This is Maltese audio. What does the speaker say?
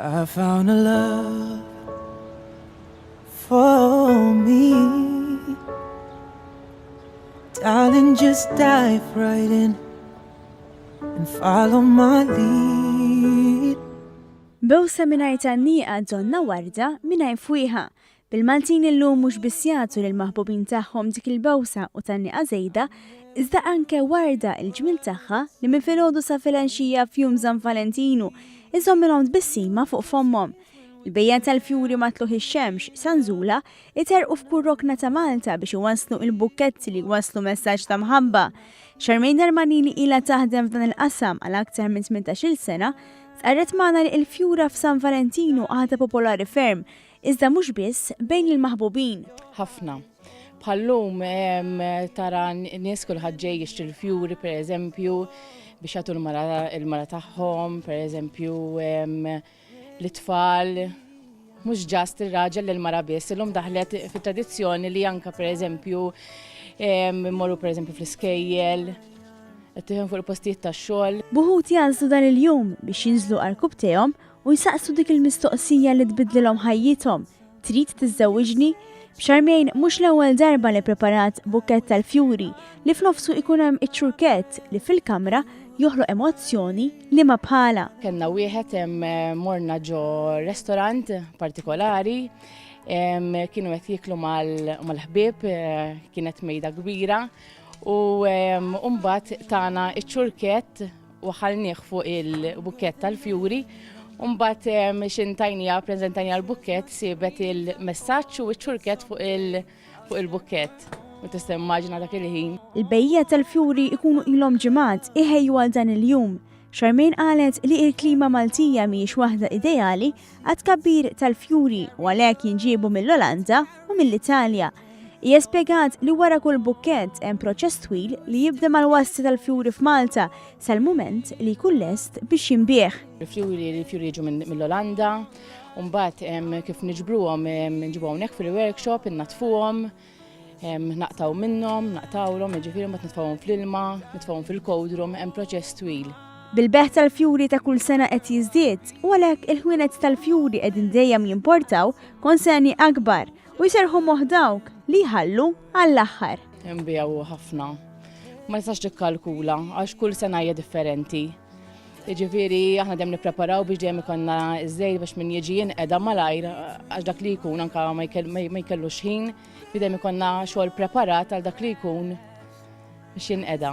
I found a love for me. Darling, just dive right in and follow my lead. Bewsa mingħajr tannieqa donna warda mingħajr fwieħa. Bil-Maltin illum mhux biss jagħtu lill-maħbubin tagħhom dik il-bewsa u tannieqa żejda, iżda anke warda l-ġmil tagħha li minn filgħodu sa filgħaxija f'jum San Valentinu iżommilhom tbissima fuq fomhom. Il-bejja tal-fjuri matluħ ix-xemx Sanżula iterqu f'kull rokna ta' Malta biex iwasslu il-bukketti li jwasslu messaġġ ta' mħabba. Xarmejn Darmanini ilha taħdem f'dan il-qasam għal aktar minn 18-il sena, tqarret magħna li l-fjura f'San Valentinu għadha popolari ferm, iżda mhux biss bejn il-maħbubin. Ħafna. Bħallum tara n-nies kulħadd ġej jixtri l-fjuri pereżempju biex jagħtu l-mara tagħhom, pereżempju l-itfal, mhux ġast ir-raġel l-mara biss, illum daħlet fit-tradizzjoni li anke pereżempju immorru pereżempju fl-iskejjel, qed tieħu fuq il-postijiet tax-xogħol. Buħut jgħażlu dan il-jum biex jinżlu qarkub tihom u jsaqsu dik il-mistoqsija li tbiddlilhom ħajjithom. Trid tiżżewwiġni? B'Xarmejn mhux l-ewwel darba li preparat bukkett tal-fjuri li f'nofsu ikun hemm iċ-ċurkett li fil-kamra joħloq emozzjoni li ma bħala. Kenna wieħed morna ġo restorant partikolari, kienu qed jieklu mal-ħbieb, kienet mejda kbira u mbagħad tagħna iċ-ċurkett u ħallnieh fuq il-bukkett tal-fjuri. Mbagħad xintajnija preżentajnija l-bukkett siebet il-messaġġ u ċ-ċurkett fuq il-bukkett. U tista' immaġina dak il-ħin. Il-bejja tal-fjuri ikunu ilhom ġimgħat iħejju għal dan il-jum. Xarmejn qalet li l-klima Maltija mhijiex waħda ideali għad kabbir tal-fjuri u għalhekk jinġiebu mill-Olanda u mill-Italja. Hija spjegat li wara kull bukkett hemm proċess twil li jibda mal-wassi tal-fjuri f'Malta sal-mument li jkun lest biex jinbieħ. Il-fjuri jiġu mill-Olanda, u mbagħad kif niġbruhom nġibu hawnhekk fil-workshop, innatfuhom, naqtaw minnhom, naqtawhom, jiġifieri mbagħad nitfgħuhom fl-ilma, nitfgħuhom fil-cold-room, hemm proċess twil. Bil-beħ tal-fjuri ta' kull sena qed jiżdied u għalhekk il-ħwienet tal-fjuri qegħdin dejjem jimportaw konserni akbar u jserħu moħħ dawk li jħallu għall-aħħar. Nbiegħu ħafna. Ma nistax tikkalkula għax kull sena hija differenti. Jiġifieri aħna dejjem nippreparaw biex dejjem ikollna ż-żejt biex min jiġi jinqeda malajr għax dak li jkun anke ma jkellux ħin, dejjem ikollna xogħol preparat għal dak li jkun biex jinqeda.